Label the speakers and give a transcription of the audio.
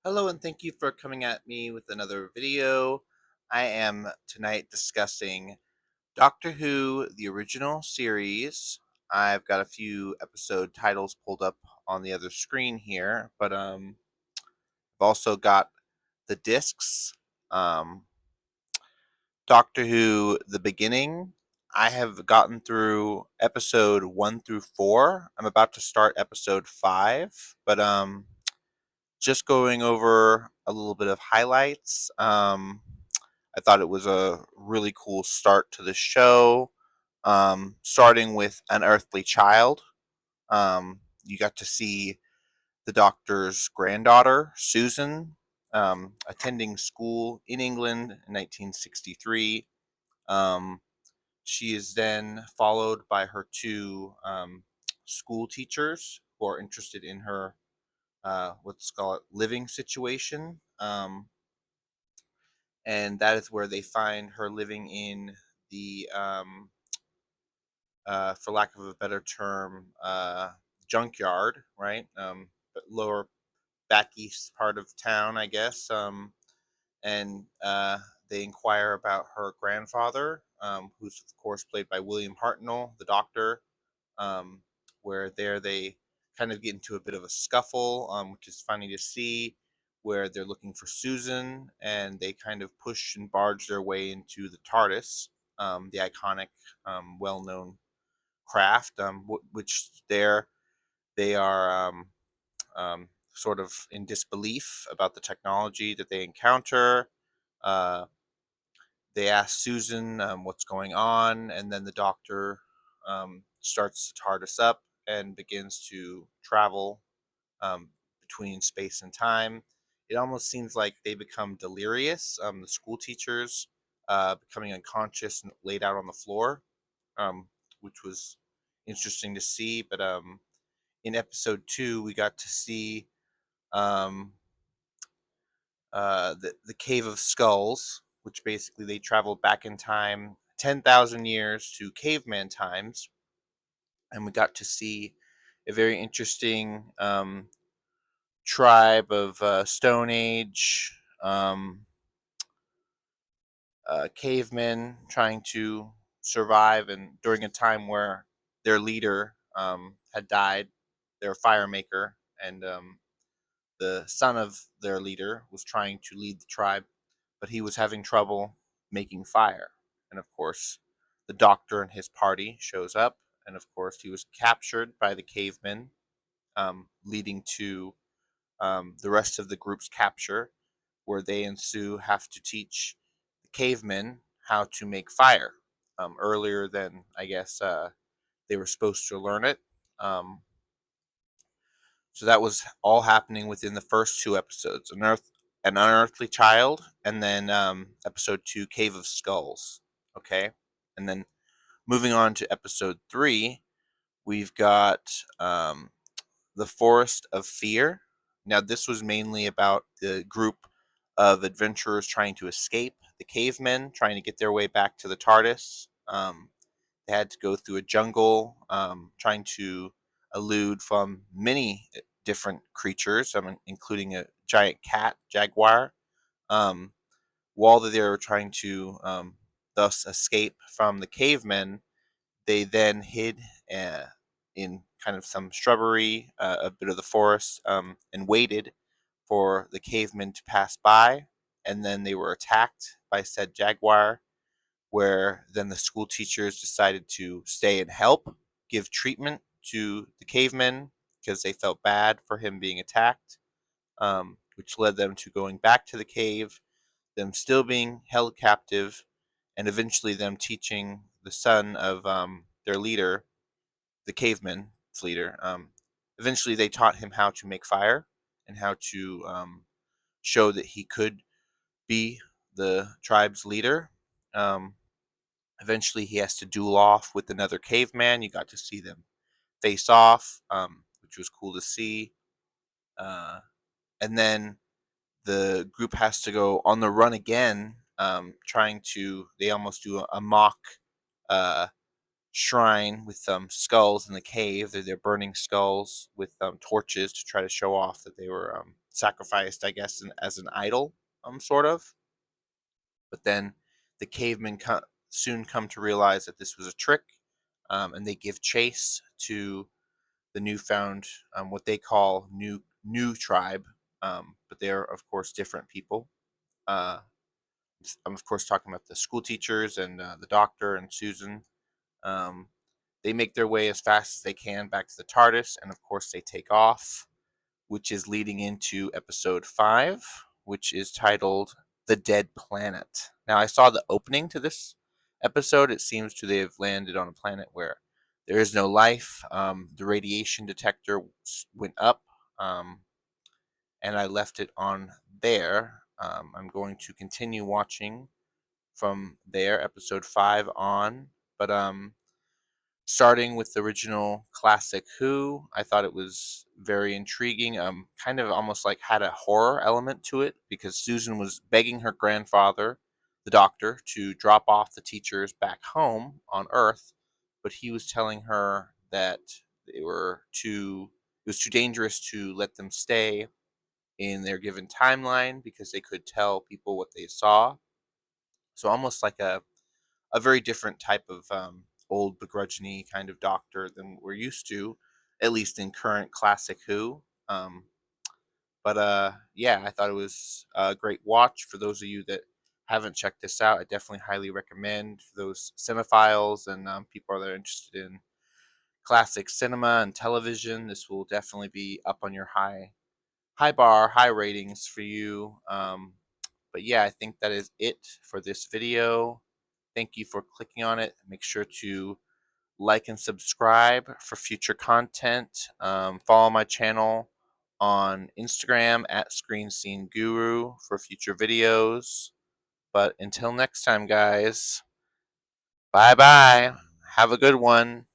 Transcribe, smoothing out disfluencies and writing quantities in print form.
Speaker 1: Hello, and thank you for coming at me with another video. I am tonight discussing Doctor Who, the original series. I've got a few episode titles pulled up on the other screen here, but I've also got the discs. Um, Doctor Who, the beginning. I have gotten through episode 1 through 4. I'm about to start episode 5, but just going over a little bit of highlights. I thought it was a really cool start to the show, starting with An Earthly Child. You got to see the Doctor's granddaughter, Susan, attending school in England in 1963. Um, she is then followed by her two school teachers who are interested in her let's call it living situation. And that is where they find her living in the, for lack of a better term, junkyard, right? But lower back east part of town, I guess. And they inquire about her grandfather, who's of course played by William Hartnell, the doctor, um, where there they kind of get into a bit of a scuffle, which is funny to see, where they're looking for Susan and they kind of push and barge their way into the TARDIS, the iconic, well known craft, which there they are sort of in disbelief about the technology that they encounter. Uh, they ask Susan what's going on, and then the doctor starts to TARDIS up and begins to travel between space and time. It almost seems like they become delirious. The school teachers becoming unconscious and laid out on the floor, which was interesting to see. But in episode 2, we got to see um, the Cave of Skulls, which basically they traveled back in time 10,000 years to caveman times, and we got to see a very interesting tribe of Stone Age cavemen trying to survive, and during a time where their leader had died, their fire maker, and the son of their leader was trying to lead the tribe, but he was having trouble making fire. And of course, the doctor and his party shows up, and of course, he was captured by the cavemen, leading to the rest of the group's capture, where they and Sue have to teach the cavemen how to make fire earlier than I guess they were supposed to learn it. Um, so that was all happening within the first 2 episodes: an unearthly child, and then episode 2, Cave of Skulls. Okay, and then moving on to episode 3, we've got the Forest of Fear. Now, this was mainly about the group of adventurers trying to escape the cavemen, trying to get their way back to the TARDIS. They had to go through a jungle, trying to elude from many different creatures, including a giant cat, jaguar, um, while they were trying to thus escape from the cavemen. They then hid uh, in kind of some shrubbery, a bit of the forest, and waited for the cavemen to pass by. And then they were attacked by said jaguar, where then the school teachers decided to stay and help give treatment to the cavemen because they felt bad for him being attacked, which led them to going back to the cave, them still being held captive, and eventually them teaching the son of their leader, the caveman's leader. Eventually, they taught him how to make fire and how to show that he could be the tribe's leader. Um, Eventually, he has to duel off with another caveman. You got to see them face off, which was cool to see. Uh, and then the group has to go on the run again, trying to. They almost do a mock uh, shrine with skulls in the cave. They're burning skulls with torches to try to show off that they were sacrificed, I guess, as an idol, sort of. But then the cavemen soon come to realize that this was a trick, and they give chase to the newfound, what they call new tribe, but they're of course different people. Uh, I'm of course talking about the school teachers and the doctor and Susan. Um, they make their way as fast as they can back to the TARDIS, and of course they take off, which is leading into episode 5, which is titled The Dead Planet. Now, I saw the opening to this episode. It seems to have landed on a planet where there is no life. The radiation detector went up, um, and I left it on there. I'm going to continue watching from there, episode 5 on. But starting with the original classic Who, I thought it was very intriguing. Kind of almost like had a horror element to it because Susan was begging her grandfather, the doctor, to drop off the teachers back home on Earth, but he was telling her that it was too dangerous to let them stay in their given timeline because they could tell people what they saw. So almost like a very different type of old begrudging kind of doctor than we're used to, at least in current classic Who. Um, but yeah, I thought it was a great watch. For those of you that haven't checked this out, I definitely highly recommend for those cinephiles and people that are interested in classic cinema and television. This will definitely be up on your high bar, high ratings for you. But yeah, I think that is it for this video. Thank you for clicking on it. Make sure to like and subscribe for future content. Follow my channel on Instagram at Screen Scene Guru for future videos. But until next time, guys, bye bye. Have a good one.